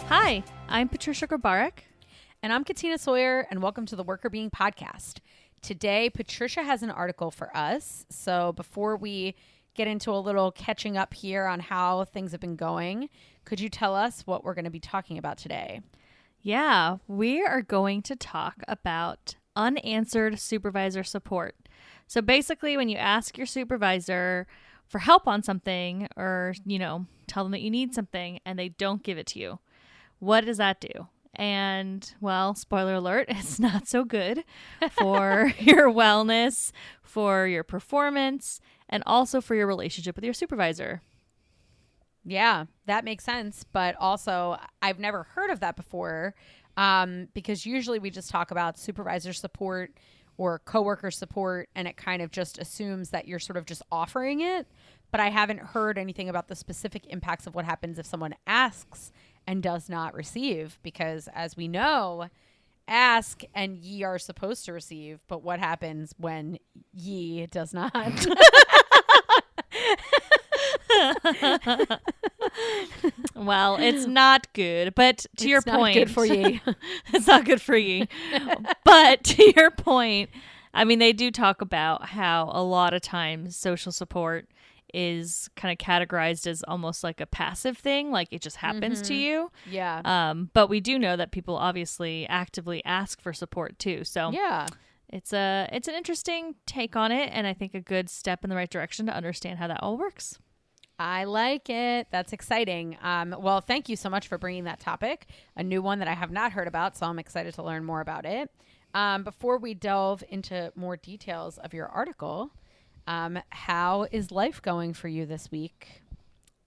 Hi, I'm Patricia Grabarek. And I'm Katina Sawyer, and welcome to the Worker Being Podcast. Today, Patricia has an article for us. So before we get into a little catching up here on how things have been going, could you tell us what we're going to be talking about today? Yeah, we are going to talk about unanswered supervisor support. So basically, when you ask your supervisor for help on something or, tell them that you need something and they don't give it to you, what does that do? And, well, spoiler alert, it's not so good for your wellness, for your performance, and also for your relationship with your supervisor. Yeah, that makes sense. But also, I've never heard of that before because usually we just talk about supervisor support or coworker support, and it kind of just assumes that you're sort of just offering it. But I haven't heard anything about the specific impacts of what happens if someone asks and does not receive, because as we know, ask and ye are supposed to receive, but what happens when ye does not? Well, it's not good, but to your point, it's not good for ye. It's not good for ye. But to your point, I mean, they do talk about how a lot of times social support is kind of categorized as almost like a passive thing, like it just happens to you. Yeah. But we do know that people obviously actively ask for support too. So yeah, it's an interesting take on it, and I think a good step in the right direction to understand how that all works. I like it. That's exciting. Well, thank you so much for bringing that topic, a new one that I have not heard about, so I'm excited to learn more about it. Before we delve into more details of your article, how is life going for you this week?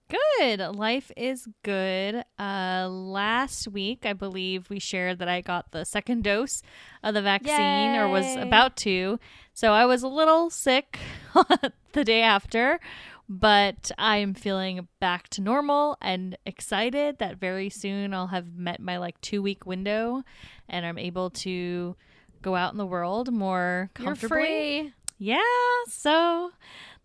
Good. Life is good. Last week, I believe we shared that I got the second dose of the vaccine. Yay! Or was about to. So I was a little sick the day after, but I'm feeling back to normal and excited that very soon I'll have met my 2-week window and I'm able to go out in the world more comfortably. You're free. Yeah, so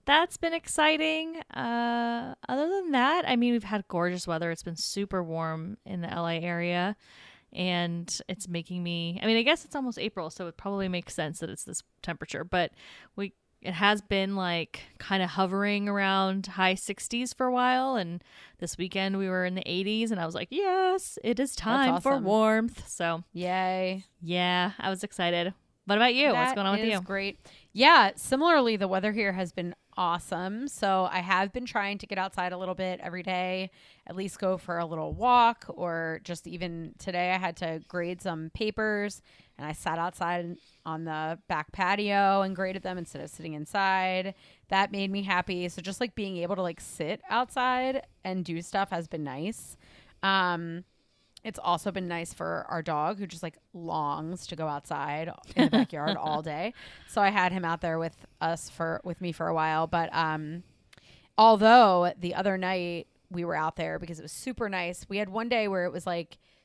that's been exciting. Other than that, I mean, we've had gorgeous weather. It's been super warm in the LA area, and it's making me, I mean, I guess it's almost April, so it probably makes sense that it's this temperature, but it has been kind of hovering around high 60s for a while, and this weekend we were in the 80s, and I was like, yes, it is time for warmth. So yay. Yeah, I was excited. What about you? What's going on with you? That is great. Yeah, similarly, the weather here has been awesome. So I have been trying to get outside a little bit every day, at least go for a little walk, or just even today I had to grade some papers and I sat outside on the back patio and graded them instead of sitting inside. That made me happy. So just being able to sit outside and do stuff has been nice. It's also been nice for our dog, who just longs to go outside in the backyard all day. So I had him out there with me for a while. But although the other night we were out there because it was super nice, we had one day where it was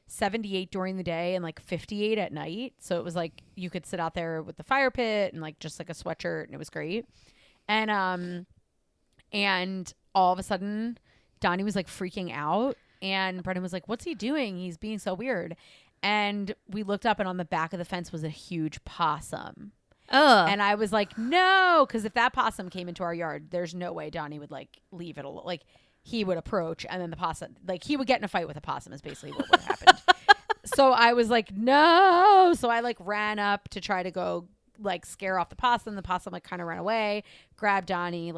78 during the day and 58 at night. So it was you could sit out there with the fire pit and just a sweatshirt, and it was great. And all of a sudden Donnie was freaking out. And Brendan was like, what's he doing? He's being so weird. And we looked up, and on the back of the fence was a huge possum. Ugh. And I was like, no, because if that possum came into our yard, there's no way Donnie would leave it alone. He would approach, and then the possum, he would get in a fight with a possum is basically what would happen. So I was like, no. So I ran up to try to go scare off the possum. The possum kind of ran away, grabbed Donnie,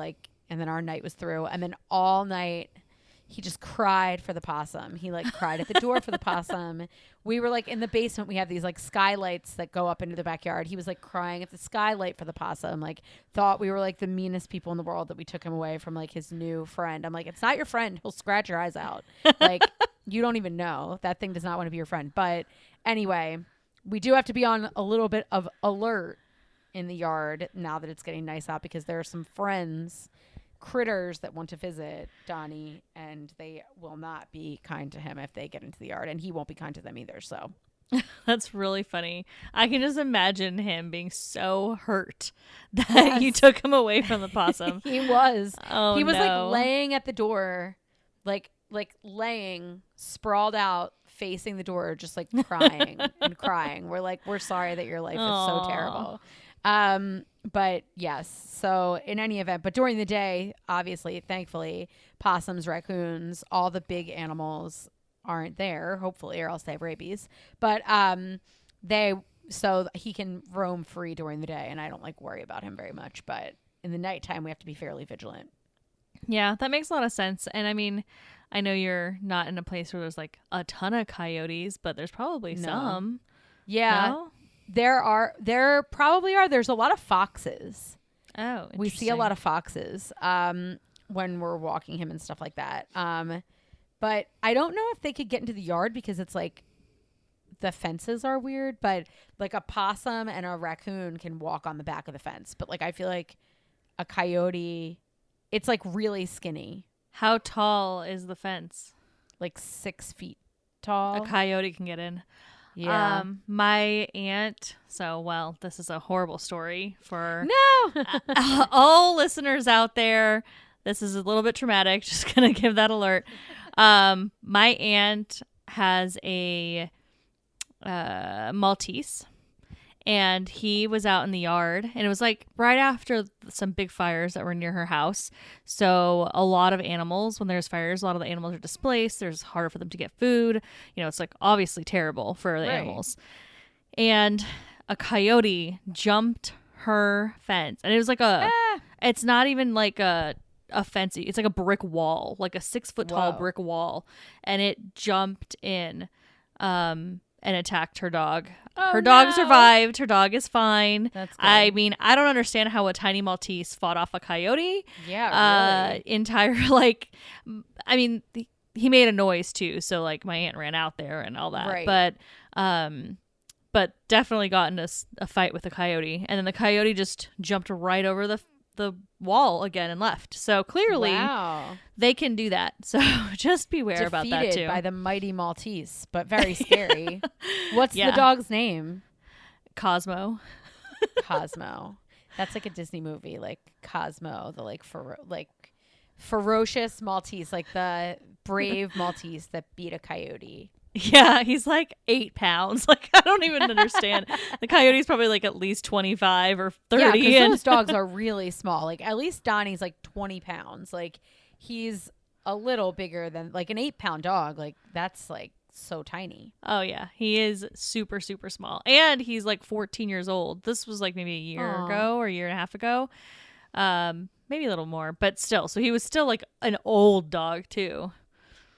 and then our night was through. And then all night he just cried for the possum. He cried at the door for the possum. We were in the basement. We have these skylights that go up into the backyard. He was crying at the skylight for the possum. Thought we were the meanest people in the world that we took him away from his new friend. I'm it's not your friend. He'll scratch your eyes out. You don't even know. That thing does not want to be your friend. But anyway, we do have to be on a little bit of alert in the yard now that it's getting nice out, because there are some critters that want to visit Donnie, and they will not be kind to him if they get into the yard, and he won't be kind to them either. So That's really funny. I can just imagine him being so hurt that you took him away from the possum. He was. Oh, he was no. laying at the door, like laying sprawled out, facing the door, just like crying and crying. We're like, we're sorry that your life is so terrible. But yes, so in any event, but during the day, obviously, thankfully, possums, raccoons, all the big animals aren't there, hopefully, or else they have rabies. But so he can roam free during the day, and I don't like worry about him very much. But in the nighttime, we have to be fairly vigilant. Yeah, that makes a lot of sense. And I mean, I know you're not in a place where there's like a ton of coyotes, but there's probably some. Yeah. No? There probably are. There's a lot of foxes. Oh, We see a lot of foxes when we're walking him and stuff like that. But I don't know if they could get into the yard because it's like the fences are weird, but like a possum and a raccoon can walk on the back of the fence. But like I feel like a coyote, it's like really skinny. How tall is the fence? Like 6 feet tall. A coyote can get in. Yeah. My aunt, well, this is a horrible story for No. all listeners out there. This is a little bit traumatic. Just going to give that alert. My aunt has a Maltese, and he was out in the yard, and it was like right after some big fires that were near her house. So a lot of animals, when there's fires, a lot of the animals are displaced. There's harder for them to get food. You know, it's like obviously terrible for the animals. And a coyote jumped her fence, and it was like it's not even like a fence. It's like a brick wall, like a 6 foot tall brick wall. And it jumped in, and attacked her dog. Her dog survived. Her dog is fine. That's good. I mean, I don't understand how a tiny Maltese fought off a coyote. Yeah, really. I mean, he made a noise too. So like my aunt ran out there and all that. Right. But definitely got into a fight with the coyote. And then the coyote just jumped right over the wall again and left. So clearly they can do that. So just beware about that too. Defeated by the mighty Maltese, but very scary. What's the dog's name? Cosmo. Cosmo. That's like a Disney movie, like Cosmo, the like ferocious Maltese, like the brave Maltese that beat a coyote. Yeah, he's like 8 pounds. Like, I don't even understand. The coyote's probably like at least 25 or 30. Yeah, because those dogs are really small. Like, at least Donnie's like 20 pounds. Like, he's a little bigger than like an 8-pound dog. Like, that's like so tiny. Oh, yeah. He is super, super small. And he's like 14 years old. This was like maybe a year ago or a year and a half ago. Maybe a little more, but still. So he was still like an old dog, too.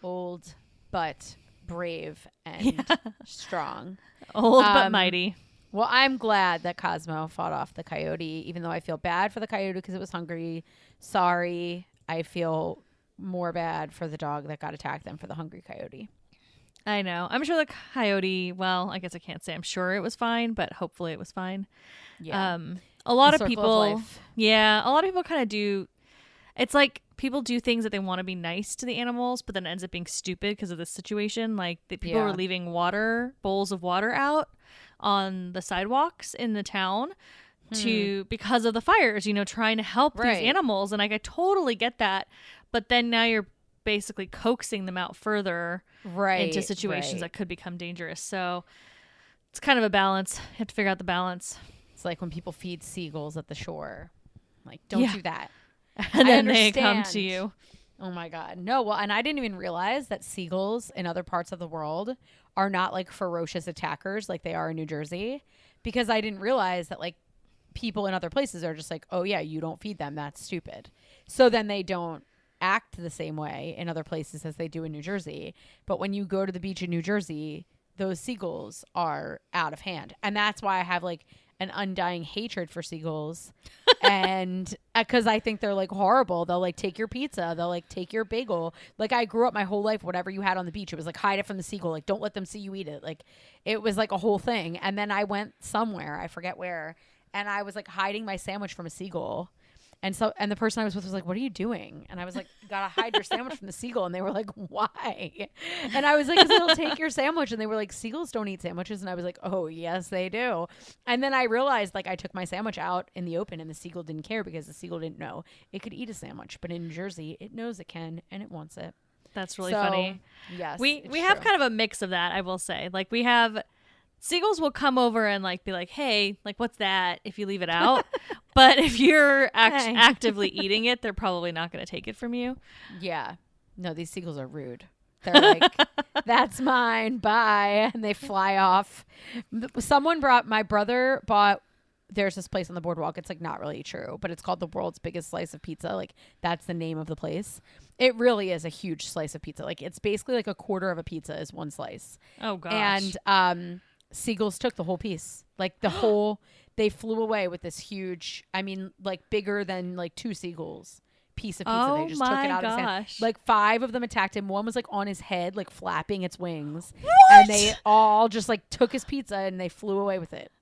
Old, but brave and strong. Old but mighty. Well, I'm glad that Cosmo fought off the coyote, even though I feel bad for the coyote because it was hungry. Sorry. I feel more bad for the dog that got attacked than for the hungry coyote. I know. I'm sure the coyote, well, I guess I can't say I'm sure it was fine, but hopefully it was fine. Yeah. A lot The of circle of people, life. yeah, a lot of people kind of do. It's like people do things that they want to be nice to the animals, but then it ends up being stupid because of this situation. Like the people were leaving bowls of water out on the sidewalks in the town because of the fires, you know, trying to help these animals. And like, I totally get that. But then now you're basically coaxing them out further into situations that could become dangerous. So it's kind of a balance. You have to figure out the balance. It's like when people feed seagulls at the shore. Like, don't do that. And then they come to you. Oh my God. No, well, and I didn't even realize that seagulls in other parts of the world are not like ferocious attackers like they are in New Jersey, because I didn't realize that like people in other places are just like, oh yeah, you don't feed them. That's stupid. So then they don't act the same way in other places as they do in New Jersey. But when you go to the beach in New Jersey, those seagulls are out of hand. And that's why I have like an undying hatred for seagulls. And because I think they're like horrible. They'll like take your pizza. They'll like take your bagel. Like, I grew up my whole life, whatever you had on the beach, it was like, hide it from the seagull. Like, don't let them see you eat it. Like, it was like a whole thing. And then I went somewhere, I forget where, and I was like hiding my sandwich from a seagull. And the person I was with was like, what are you doing? And I was like, you gotta hide your sandwich from the seagull. And they were like, why? And I was like, because it'll take your sandwich. And they were like, seagulls don't eat sandwiches. And I was like, oh, yes, they do. And then I realized, like, I took my sandwich out in the open and the seagull didn't care because the seagull didn't know it could eat a sandwich. But in New Jersey, it knows it can and it wants it. That's really So, funny. yes, We it's have true. kind of a mix of that, I will say. Like we have seagulls will come over and like be like, "Hey, like what's that?" if you leave it out. But if you're Hey. actively eating it, they're probably not going to take it from you. Yeah. No, these seagulls are rude. They're like, that's mine. Bye. And they fly off. My brother bought, there's this place on the boardwalk. It's like not really true, but it's called the world's biggest slice of pizza. Like that's the name of the place. It really is a huge slice of pizza. Like it's basically like a quarter of a pizza is one slice. Oh gosh. And seagulls took the whole piece. Like the whole, they flew away with this huge, I mean, like bigger than like two seagulls piece of pizza. They Oh just took my it out of his hand. gosh. Like 5 of them attacked him. One was like on his head, like flapping its wings. What? And they all just like took his pizza and they flew away with it.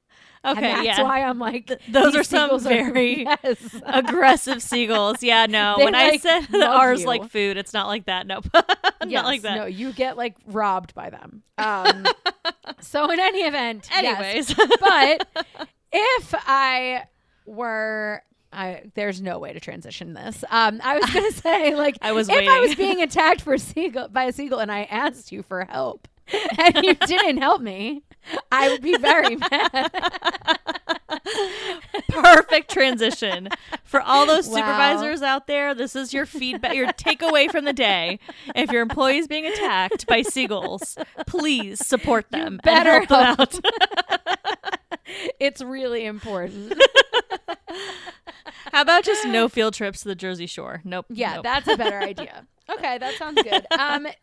Okay, and that's yeah. why I'm like, Those these are some seagulls very yes. aggressive seagulls. Yeah, no. They, When I like, said that love ours you. like food, it's not like that. Nope. Yes, Not like that. No, you get like robbed by them. So in any event, Anyways. yes. But if I were, there's no way to transition this. I was gonna say like, I was if I waiting. was being attacked by a seagull and I asked you for help and you didn't help me, I would be very mad. Perfect transition. For all those Wow. supervisors out there, this is your feedback, your takeaway from the day. If your employee is being attacked by seagulls, please support them and better help them out. It's really important. How about just no field trips to the Jersey Shore? Nope. Yeah, nope. that's a better idea. Okay, that sounds good.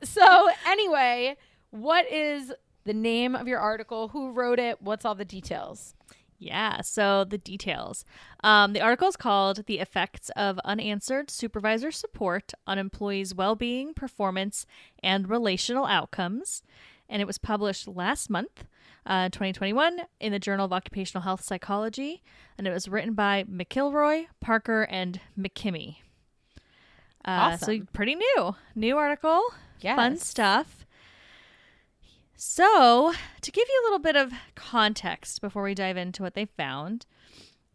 So anyway, what is the name of your article? Who wrote it? What's all the details? Yeah, so the details. The article is called The Effects of Unanswered Supervisor Support on Employees' Well-Being, Performance, and Relational Outcomes. And it was published last month, 2021, in the Journal of Occupational Health Psychology. And it was written by McIlroy, Parker, and McKimmey. So Awesome. pretty new article. Yes. Fun stuff. So, to give you a little bit of context before we dive into what they found.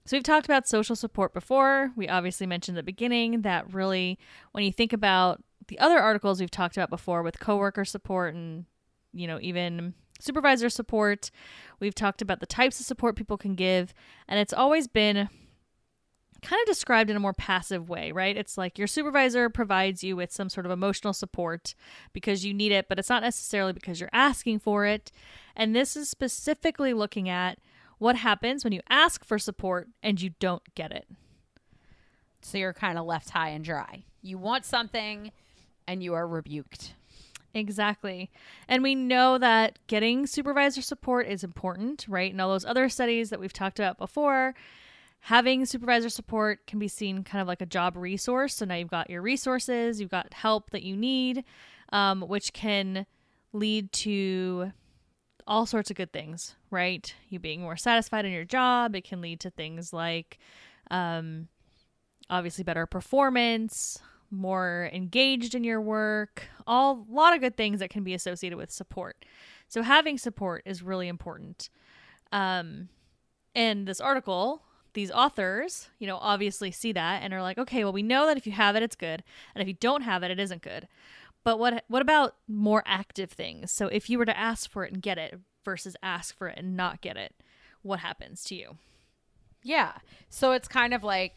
So, we've talked about social support before. We obviously mentioned at the beginning that really, when you think about the other articles we've talked about before with coworker support and, you know, even supervisor support, we've talked about the types of support people can give. And it's always been kind of described in a more passive way, right? It's like your supervisor provides you with some sort of emotional support because you need it, but it's not necessarily because you're asking for it. And this is specifically looking at what happens when you ask for support and you don't get it. So you're kind of left high and dry. You want something and you are rebuked. Exactly. And we know that getting supervisor support is important, right? And all those other studies that we've talked about before, having supervisor support can be seen kind of like a job resource. So now you've got your resources, you've got help that you need, which can lead to all sorts of good things, right? You being more satisfied in your job. It can lead to things like obviously better performance, more engaged in your work, a lot of good things that can be associated with support. So having support is really important. In this article, these authors, you know, obviously see that and are like, okay, well, we know that if you have it, it's good. And if you don't have it, it isn't good. But what about more active things? So if you were to ask for it and get it versus ask for it and not get it, what happens to you? Yeah. So it's kind of like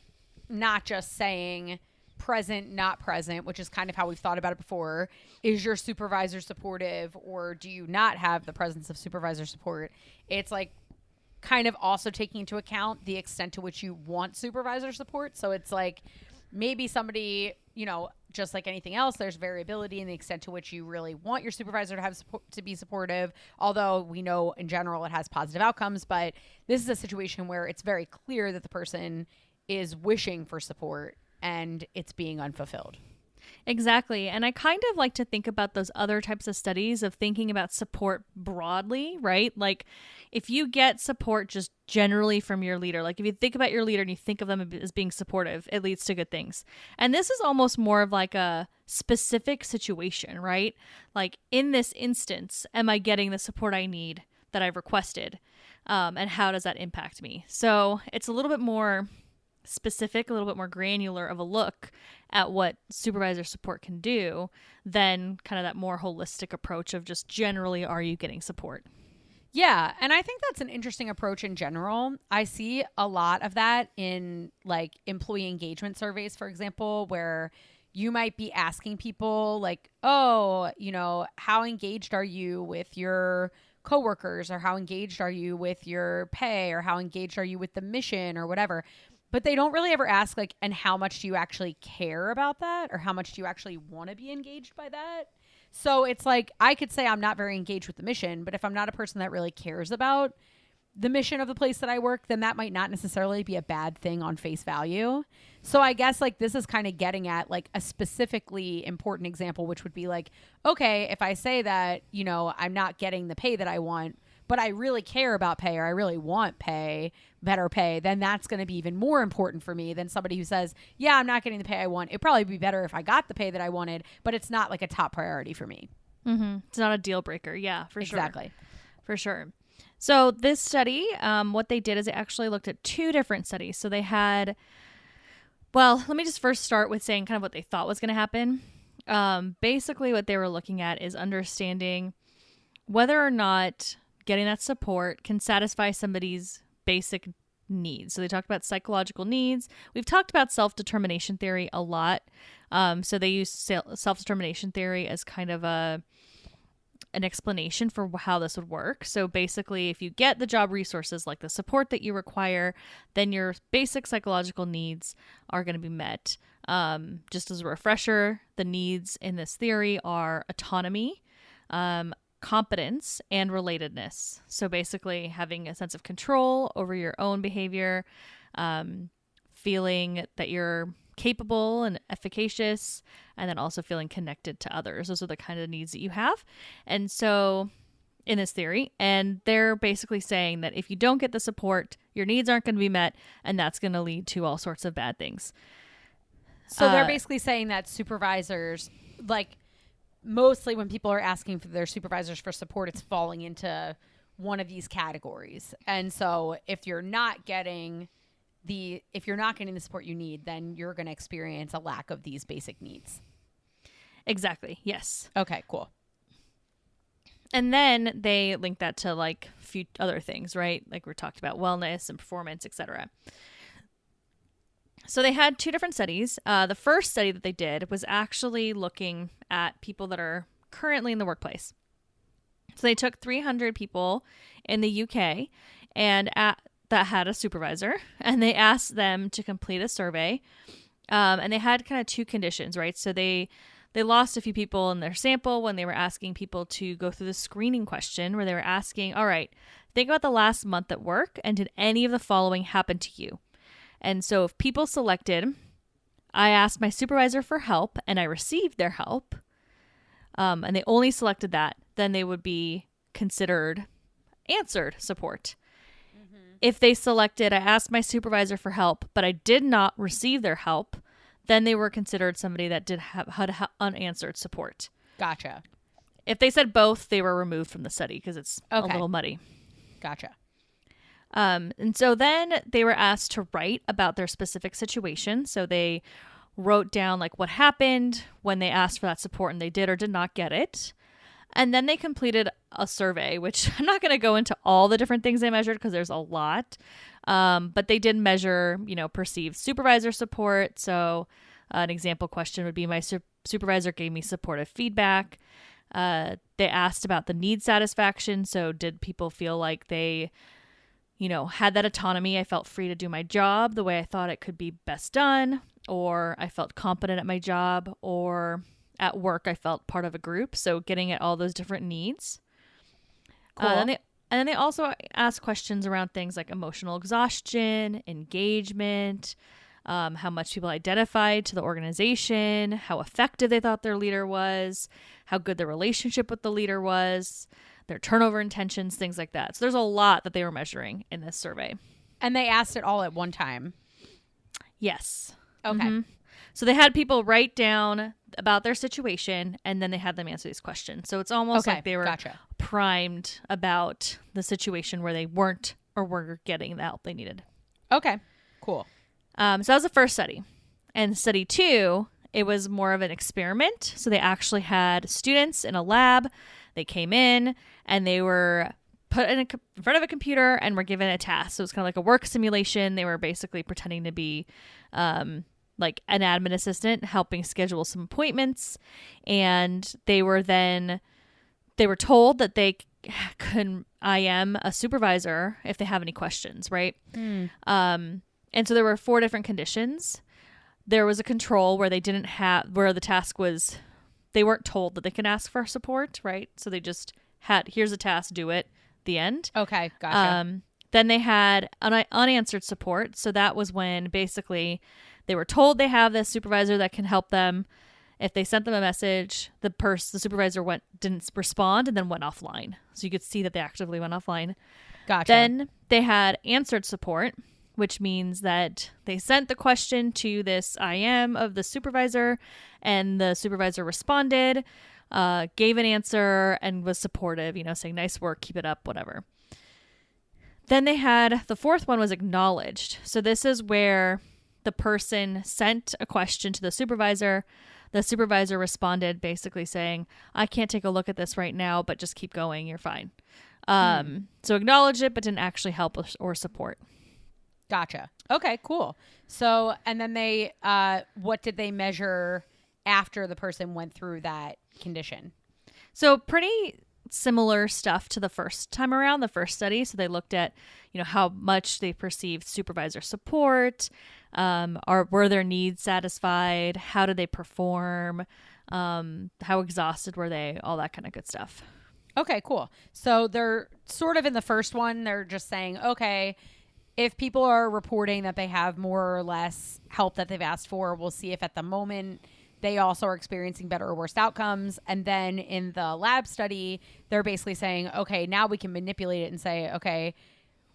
not just saying present, not present, which is kind of how we've thought about it before. Is your supervisor supportive or do you not have the presence of supervisor support? It's like kind of also taking into account the extent to which you want supervisor support. So it's like maybe somebody, you know, just like anything else, there's variability in the extent to which you really want your supervisor to have support, to be supportive. Although we know in general it has positive outcomes, but this is a situation where it's very clear that the person is wishing for support and it's being unfulfilled. Exactly. And I kind of like to think about those other types of studies of thinking about support broadly, right? Like if you get support just generally from your leader, like if you think about your leader and you think of them as being supportive, it leads to good things. And this is almost more of like a specific situation, right? Like in this instance, am I getting the support I need that I've requested? And how does that impact me? So it's a little bit more specific, a little bit more granular of a look at what supervisor support can do than kind of that more holistic approach of just generally, are you getting support? Yeah, and I think that's an interesting approach in general. I see a lot of that in like employee engagement surveys, for example, where you might be asking people like, "Oh, how engaged are you with your coworkers, or how engaged are you with your pay, or how engaged are you with the mission, or whatever." But they don't really ever ask like, "And how much do you actually care about that, or how much do you actually want to be engaged by that?" So it's like, I could say I'm not very engaged with the mission, but if I'm not a person that really cares about the mission of the place that I work, then that might not necessarily be a bad thing on face value. So I guess like this is kind of getting at like a specifically important example, which would be like, okay, if I say that, I'm not getting the pay that I want, but I really care about pay, or I really want pay, better pay, then that's going to be even more important for me than somebody who says, yeah, I'm not getting the pay I want. It'd probably be better if I got the pay that I wanted, but it's not like a top priority for me. Mm-hmm. It's not a deal breaker. Yeah, for sure. Exactly. For sure. So this study, what they did is they actually looked at 2 different studies. So they had, well, let me just first start with saying kind of what they thought was going to happen. Basically, what they were looking at is understanding whether or not getting that support can satisfy somebody's basic needs. So they talked about psychological needs. We've talked about self-determination theory a lot. So they use self-determination theory as kind of an explanation for how this would work. So basically, if you get the job resources like the support that you require, then your basic psychological needs are going to be met. Just as a refresher, the needs in this theory are autonomy, competence, and relatedness. So basically having a sense of control over your own behavior, feeling that you're capable and efficacious, and then also feeling connected to others. Those are the kind of needs that you have. And so in this theory, and they're basically saying that if you don't get the support, your needs aren't going to be met, and that's going to lead to all sorts of bad things. So they're basically saying that supervisors, like, mostly when people are asking for their supervisors for support, it's falling into one of these categories. And so if you're not getting the support you need, then you're going to experience a lack of these basic needs. Exactly. Yes. Okay, cool. And then they link that to like a few other things, right? Like we talked about wellness and performance, etc. So they had 2 different studies. The first study that they did was actually looking at people that are currently in the workplace. So they took 300 people in the UK and that had a supervisor, and they asked them to complete a survey. And they had kind of 2 conditions, right? So they lost a few people in their sample when they were asking people to go through the screening question, where they were asking, all right, think about the last month at work, and did any of the following happen to you? And so if people selected, I asked my supervisor for help and I received their help, and they only selected that, then they would be considered answered support. Mm-hmm. If they selected, I asked my supervisor for help, but I did not receive their help, then they were considered somebody that had unanswered support. Gotcha. If they said both, they were removed from the study because it's a little muddy. Gotcha. And so then they were asked to write about their specific situation. So they wrote down like what happened when they asked for that support and they did or did not get it. And then they completed a survey, which I'm not going to go into all the different things they measured because there's a lot. But they did measure, perceived supervisor support. So an example question would be, my supervisor gave me supportive feedback. They asked about the need satisfaction. So did people feel like they had that autonomy? I felt free to do my job the way I thought it could be best done, or I felt competent at my job, or at work I felt part of a group. So getting at all those different needs. Cool. And then they also asked questions around things like emotional exhaustion, engagement, how much people identified to the organization, how effective they thought their leader was, how good the relationship with the leader was, their turnover intentions, things like that. So there's a lot that they were measuring in this survey. And they asked it all at one time? Yes. Okay. Mm-hmm. So they had people write down about their situation, and then they had them answer these questions. So it's almost like they were primed about the situation where they weren't or were getting the help they needed. Okay, cool. So that was the first study. And study 2, it was more of an experiment. So they actually had students in a lab. They came in and they were put in front of a computer and were given a task. So it was kind of like a work simulation. They were basically pretending to be like an admin assistant, helping schedule some appointments. And they were told that they could IM a supervisor if they have any questions, right? And so there were 4 different conditions. There was a control where where the task was, they weren't told that they can ask for support, right? So they just had, here's a task, do it, the end. Okay, gotcha. Then they had unanswered support. So that was when basically they were told they have this supervisor that can help them. If they sent them a message, the supervisor didn't respond and then went offline. So you could see that they actively went offline. Gotcha. Then they had answered support, which means that they sent the question to this IM of the supervisor, and the supervisor responded, gave an answer, and was supportive, saying, nice work, keep it up, whatever. Then they had, the 4th one was acknowledged. So this is where the person sent a question to the supervisor. The supervisor responded basically saying, I can't take a look at this right now, but just keep going, you're fine. So acknowledge it, but didn't actually help or support. Gotcha. Okay, cool. So, and then they, what did they measure after the person went through that condition? So pretty similar stuff to the first time around, the first study. So they looked at, how much they perceived supervisor support, were their needs satisfied? How did they perform? How exhausted were they? All that kind of good stuff. Okay, cool. So they're sort of in the first one, they're just saying, okay, if people are reporting that they have more or less help that they've asked for, we'll see if at the moment they also are experiencing better or worse outcomes. And then in the lab study, they're basically saying, okay, now we can manipulate it and say, okay,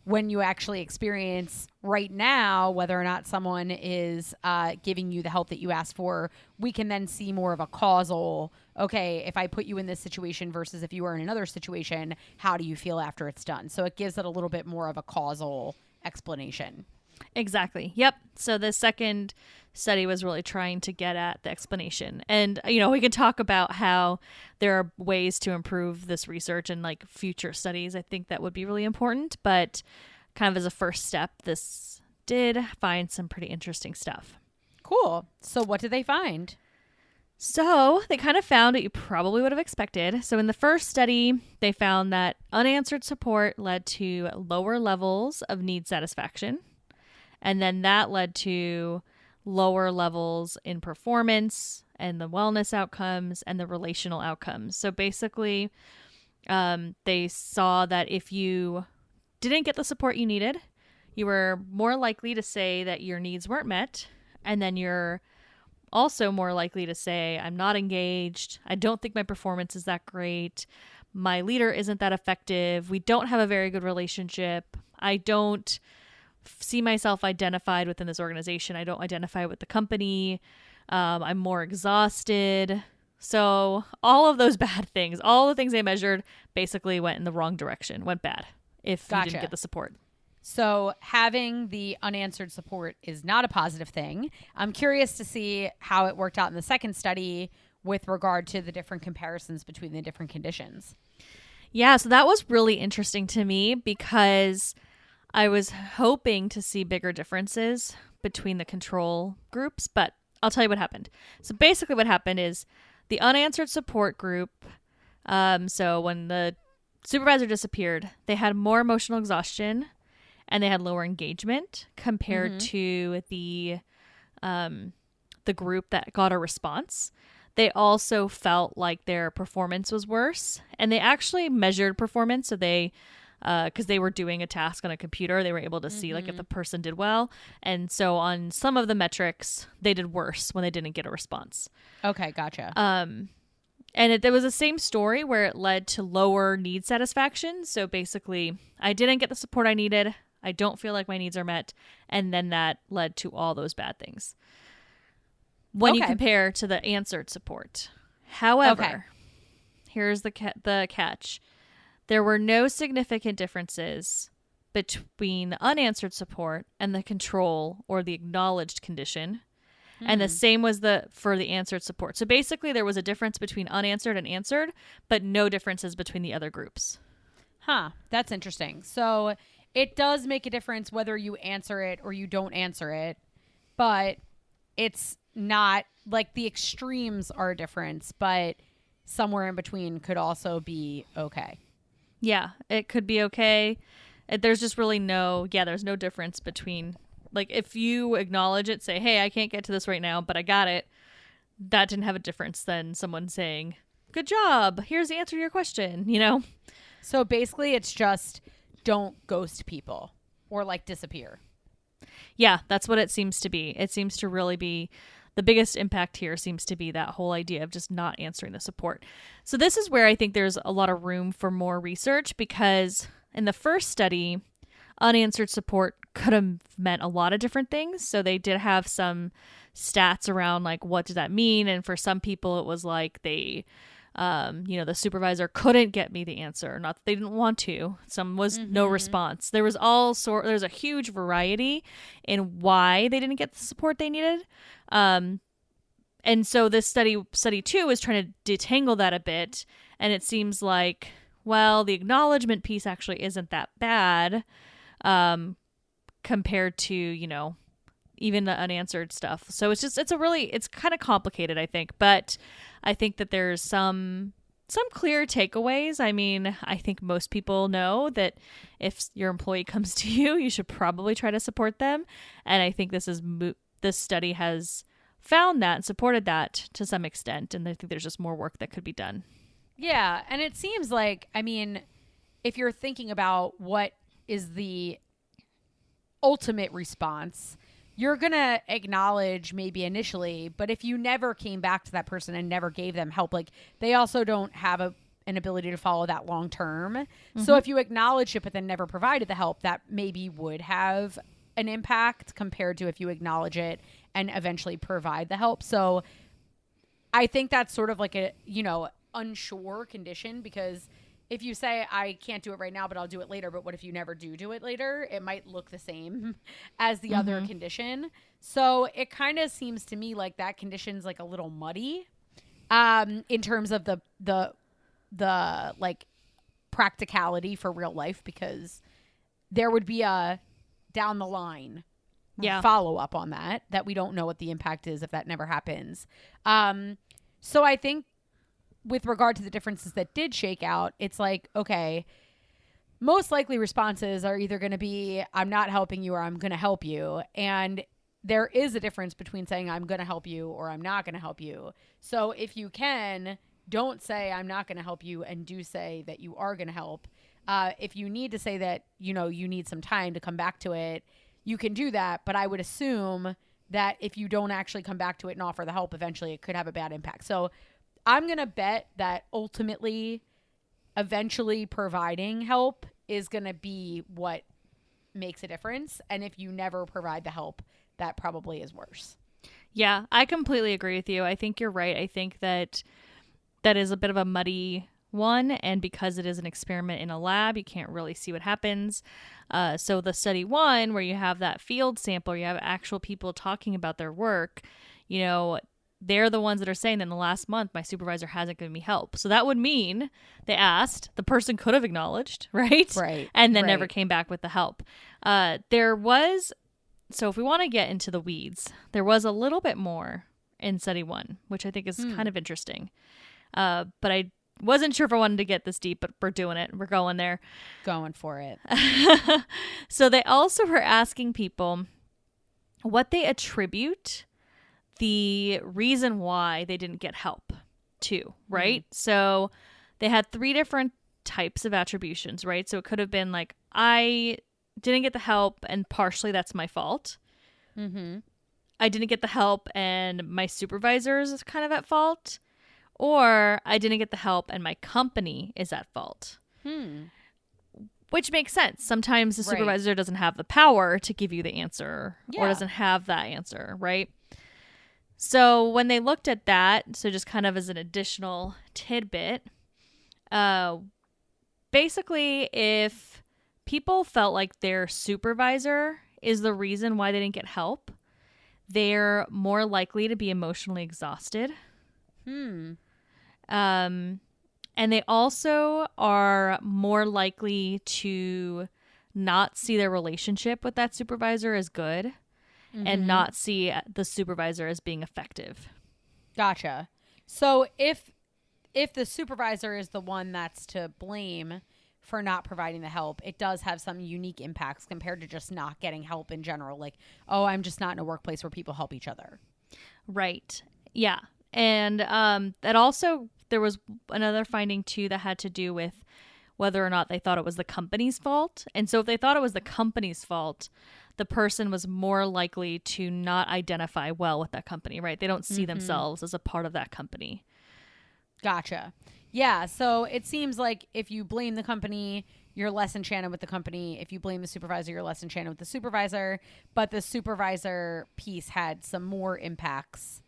when you actually experience right now, whether or not someone is giving you the help that you asked for, we can then see more of a causal, okay, if I put you in this situation versus if you were in another situation, how do you feel after it's done? So it gives it a little bit more of a causal explanation. Exactly. Yep. So the second study was really trying to get at the explanation. And, we could talk about how there are ways to improve this research and like future studies. I think that would be really important. But kind of as a first step, this did find some pretty interesting stuff. Cool. So what did they find? So they kind of found what you probably would have expected. So in the first study, they found that unanswered support led to lower levels of need satisfaction. And then that led to lower levels in performance and the wellness outcomes and the relational outcomes. So basically, they saw that if you didn't get the support you needed, you were more likely to say that your needs weren't met. And then you're also more likely to say, I'm not engaged. I don't think my performance is that great. My leader isn't that effective. We don't have a very good relationship. I don't see myself identified within this organization. I don't identify with the company. I'm more exhausted. So all of those bad things, all the things they measured basically went in the wrong direction, went bad if you didn't get the support. So having the unanswered support is not a positive thing. I'm curious to see how it worked out in the second study with regard to the different comparisons between the different conditions. Yeah, so that was really interesting to me because I was hoping to see bigger differences between the control groups, but I'll tell you what happened. So basically what happened is the unanswered support group, so when the supervisor disappeared, they had more emotional exhaustion and they had lower engagement compared to the group that got a response. They also felt like their performance was worse, and they actually measured performance. So they, because they were doing a task on a computer, they were able to see like if the person did well. And so on some of the metrics, they did worse when they didn't get a response. Okay, gotcha. And there was the same story where it led to lower need satisfaction. So basically, I didn't get the support I needed. I don't feel like my needs are met. And then that led to all those bad things when you compare to the answered support. However, here's the catch. There were no significant differences between the unanswered support and the control or the acknowledged condition. And the same was for the answered support. So basically there was a difference between unanswered and answered, but no differences between the other groups. Huh. That's interesting. So it does make a difference whether you answer it or you don't answer it, but it's not like the extremes are a difference, but somewhere in between could also be okay. Yeah, it could be okay. There's just really there's no difference between, like, if you acknowledge it, say, hey, I can't get to this right now, but I got it. That didn't have a difference than someone saying, good job, here's the answer to your question, you know? So basically it's just don't ghost people or like disappear. Yeah, that's what it seems to be. It seems to really be the biggest impact here seems to be that whole idea of just not answering the support. So this is where I think there's a lot of room for more research, because in the first study, unanswered support could have meant a lot of different things. So they did have some stats around like, what does that mean? And for some people, it was like they, the supervisor couldn't get me the answer. Not that they didn't want to. Some was no response. There was there's a huge variety in why they didn't get the support they needed. And so this study 2 is trying to detangle that a bit. And it seems like, well, the acknowledgement piece actually isn't that bad. Compared to, even the unanswered stuff. So it's kind of complicated, I think, but I think that there's some clear takeaways. I mean, I think most people know that if your employee comes to you, you should probably try to support them. And I think this study has found that and supported that to some extent. And I think there's just more work that could be done. Yeah. And it seems like, I mean, if you're thinking about what is the ultimate response, you're going to acknowledge maybe initially, but if you never came back to that person and never gave them help, like they also don't have an ability to follow that long term. Mm-hmm. So if you acknowledge it, but then never provided the help, that maybe would have an impact compared to if you acknowledge it and eventually provide the help. So I think that's sort of like a, unsure condition, because if you say, I can't do it right now, but I'll do it later, but what if you never do it later? It might look the same as the other condition. So it kind of seems to me like that condition's like a little muddy in terms of the like practicality for real life, because there would be a down the line follow up on that we don't know what the impact is if that never happens. So I think with regard to the differences that did shake out, it's like, okay, most likely responses are either going to be, I'm not helping you or I'm going to help you. And there is a difference between saying I'm going to help you or I'm not going to help you. So if you can, don't say I'm not going to help you and do say that you are going to help. If you need to say that, you need some time to come back to it, you can do that. But I would assume that if you don't actually come back to it and offer the help, eventually it could have a bad impact. So I'm going to bet that ultimately, eventually providing help is going to be what makes a difference. And if you never provide the help, that probably is worse. Yeah, I completely agree with you. I think you're right. I think that is a bit of a muddy one. And because it is an experiment in a lab, you can't really see what happens. So the study 1, where you have that field sample, you have actual people talking about their work, they're the ones that are saying that in the last month, my supervisor hasn't given me help. So that would mean they asked, the person could have acknowledged, right? Right. And then never came back with the help. So if we want to get into the weeds, there was a little bit more in study 1, which I think is kind of interesting. But I wasn't sure if I wanted to get this deep, but we're doing it. We're going there. Going for it. So they also were asking people what they attribute the reason why they didn't get help to, right? So they had 3 different types of attributions, right? So it could have been like, I didn't get the help and partially that's my fault. Mm-hmm. I didn't get the help and my supervisor is kind of at fault. Or I didn't get the help and my company is at fault. Which makes sense. Sometimes the supervisor doesn't have the power to give you the answer or doesn't have that answer, right? So when they looked at that, so just kind of as an additional tidbit, basically if people felt like their supervisor is the reason why they didn't get help, they're more likely to be emotionally exhausted. And they also are more likely to not see their relationship with that supervisor as good and not see the supervisor as being effective. Gotcha. So if the supervisor is the one that's to blame for not providing the help, it does have some unique impacts compared to just not getting help in general. Like, oh, I'm just not in a workplace where people help each other. Right. Yeah. And that also, there was another finding too that had to do with whether or not they thought it was the company's fault. And so if they thought it was the company's fault, the person was more likely to not identify well with that company, right? They don't see themselves as a part of that company. Gotcha. Yeah. So it seems like if you blame the company, you're less enchanted with the company. If you blame the supervisor, you're less enchanted with the supervisor. But the supervisor piece had some more impacts,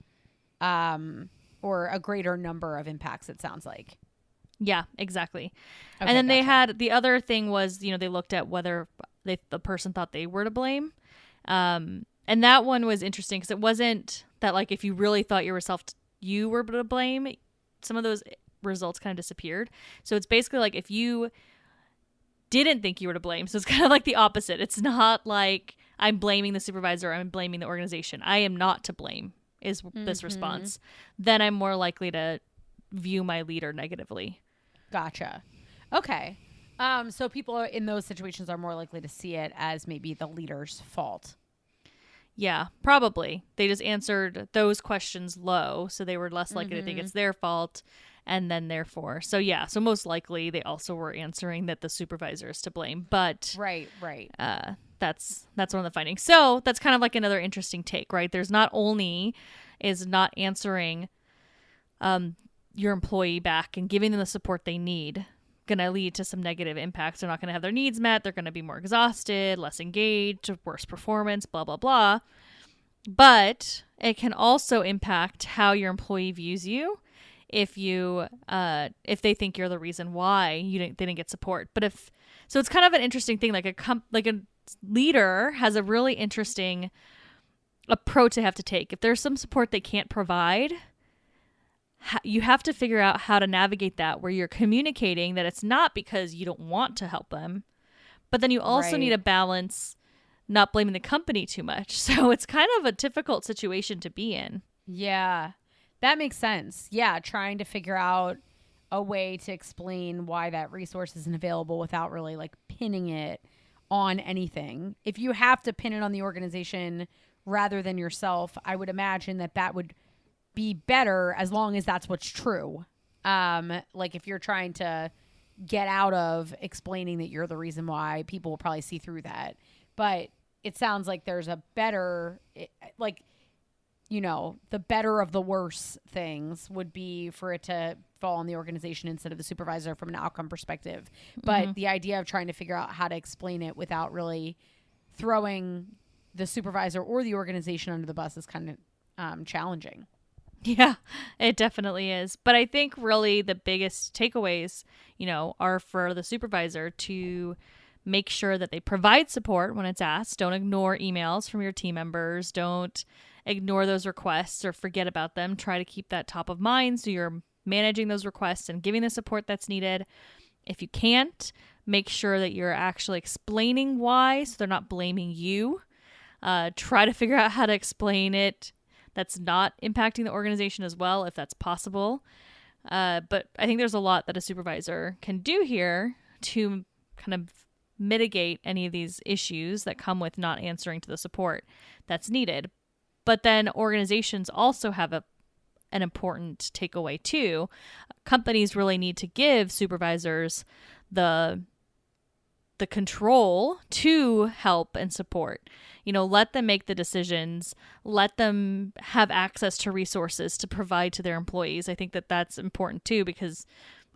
or a greater number of impacts, it sounds like. Yeah, exactly. Okay, and then they gotcha. had, the other thing was, they looked at whether the person thought they were to blame. And that one was interesting because it wasn't that like if you really thought you were to blame, some of those results kind of disappeared. So it's basically like if you didn't think you were to blame. So it's kind of like the opposite. It's not like I'm blaming the supervisor, I'm blaming the organization. I am not to blame is this response. Then I'm more likely to view my leader negatively. Gotcha. Okay. So people in those situations are more likely to see it as maybe the leader's fault. Yeah, probably. They just answered those questions low, so they were less likely to think it's their fault, and then therefore. So yeah, so most likely they also were answering that the supervisor is to blame. But Right. that's one of the findings. So that's kind of like another interesting take, right? There's not only is not answering your employee back and giving them the support they need going to lead to some negative impacts. They're not going to have their needs met. They're going to be more exhausted, less engaged, worse performance, blah, blah, blah. But it can also impact how your employee views you if they think you're the reason why they didn't get support. But so it's kind of an interesting thing. Like a leader has a really interesting approach they have to take. If there's some support they can't provide, you have to figure out how to navigate that where you're communicating that it's not because you don't want to help them, but then you also need a balance, not blaming the company too much. So it's kind of a difficult situation to be in. Yeah, that makes sense. Yeah, trying to figure out a way to explain why that resource isn't available without really like pinning it on anything. If you have to pin it on the organization rather than yourself, I would imagine that would be better as long as that's what's true. Like if you're trying to get out of explaining that you're the reason why, people will probably see through that. But it sounds like there's a better, the better of the worse things would be for it to fall on the organization instead of the supervisor from an outcome perspective. But the idea of trying to figure out how to explain it without really throwing the supervisor or the organization under the bus is kind of challenging. Yeah, it definitely is. But I think really the biggest takeaways, are for the supervisor to make sure that they provide support when it's asked. Don't ignore emails from your team members. Don't ignore those requests or forget about them. Try to keep that top of mind so you're managing those requests and giving the support that's needed. If you can't, make sure that you're actually explaining why so they're not blaming you. Try to figure out how to explain it that's not impacting the organization as well, if that's possible. But I think there's a lot that a supervisor can do here to kind of mitigate any of these issues that come with not answering to the support that's needed. But then organizations also have an important takeaway too. Companies really need to give supervisors the control to help and support. Let them make the decisions, let them have access to resources to provide to their employees. I think that that's important too, because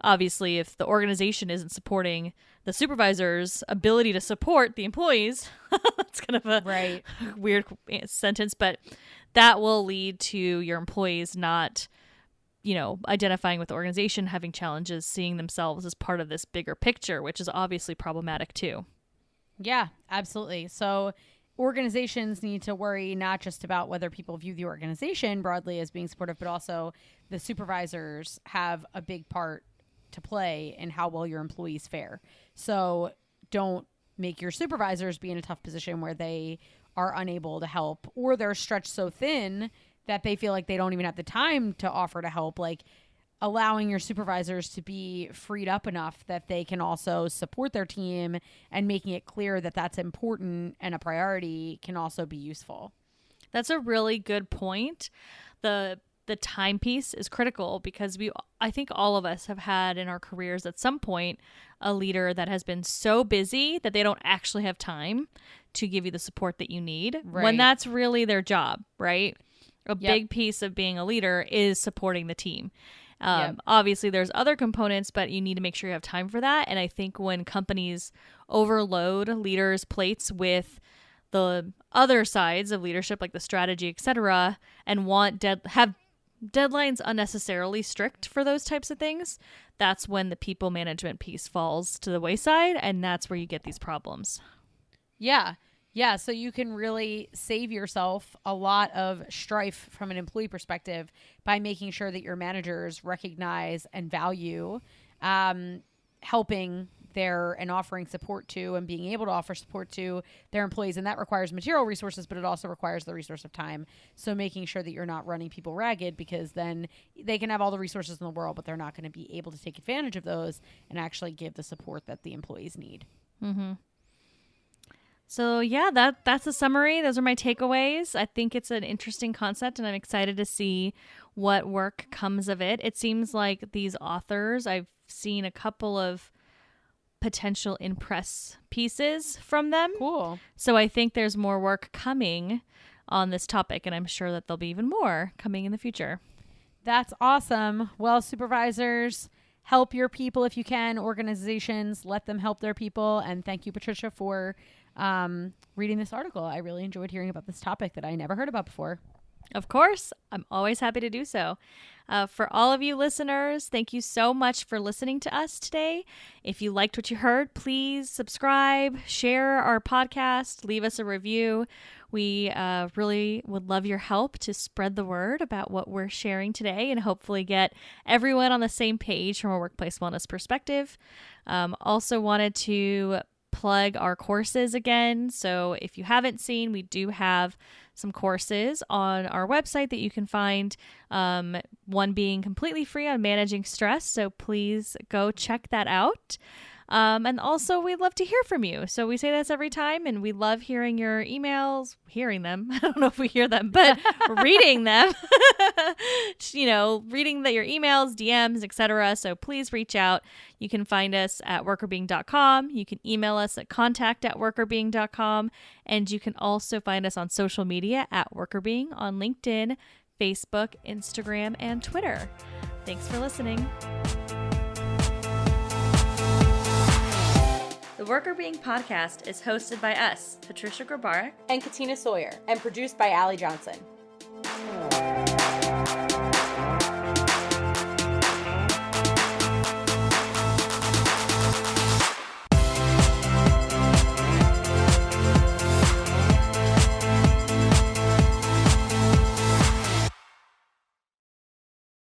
obviously if the organization isn't supporting the supervisor's ability to support the employees, that's kind of a weird sentence, but that will lead to your employees not, identifying with the organization, having challenges, seeing themselves as part of this bigger picture, which is obviously problematic too. Yeah, absolutely. So organizations need to worry not just about whether people view the organization broadly as being supportive, but also the supervisors have a big part to play in how well your employees fare. So don't make your supervisors be in a tough position where they are unable to help, or they're stretched so thin that they feel like they don't even have the time to offer to help. Like, allowing your supervisors to be freed up enough that they can also support their team, and making it clear that that's important and a priority can also be useful. That's a really good point. The time piece is critical because I think all of us have had in our careers at some point a leader that has been so busy that they don't actually have time to give you the support that you need when that's really their job, right? A big piece of being a leader is supporting the team. Obviously there's other components, but you need to make sure you have time for that. And I think when companies overload leaders' plates with the other sides of leadership, like the strategy, etc., and have deadlines unnecessarily strict for those types of things, that's when the people management piece falls to the wayside, and that's where you get these problems. Yeah, so you can really save yourself a lot of strife from an employee perspective by making sure that your managers recognize and value helping and offering support to and being able to offer support to their employees. And that requires material resources, but it also requires the resource of time. So making sure that you're not running people ragged, because then they can have all the resources in the world, but they're not going to be able to take advantage of those and actually give the support that the employees need. Mm-hmm. So yeah, that's a summary. Those are my takeaways. I think it's an interesting concept, and I'm excited to see what work comes of it. It seems like these authors, I've seen a couple of potential in-press pieces from them. Cool. So I think there's more work coming on this topic, and I'm sure that there'll be even more coming in the future. That's awesome. Well, supervisors, help your people if you can. Organizations, let them help their people. And thank you, Patricia, for reading this article. I really enjoyed hearing about this topic that I never heard about before. Of course, I'm always happy to do so. For all of you listeners, thank you so much for listening to us today. If you liked what you heard, please subscribe, share our podcast, leave us a review. We really would love your help to spread the word about what we're sharing today and hopefully get everyone on the same page from a workplace wellness perspective. Also wanted to plug our courses again. So if you haven't seen, we do have some courses on our website that you can find, one being completely free on managing stress. So please go check that out. And also, we'd love to hear from you. So we say this every time, and we love hearing your emails, hearing them. I don't know if we hear them, but reading them, reading your emails, DMs, etc. So please reach out. You can find us at workerbeing.com. You can email us at contact@workerbeing.com. And you can also find us on social media at workerbeing on LinkedIn, Facebook, Instagram, and Twitter. Thanks for listening. The Worker Being podcast is hosted by us, Patricia Grabarek and Katina Sawyer, and produced by Allie Johnson.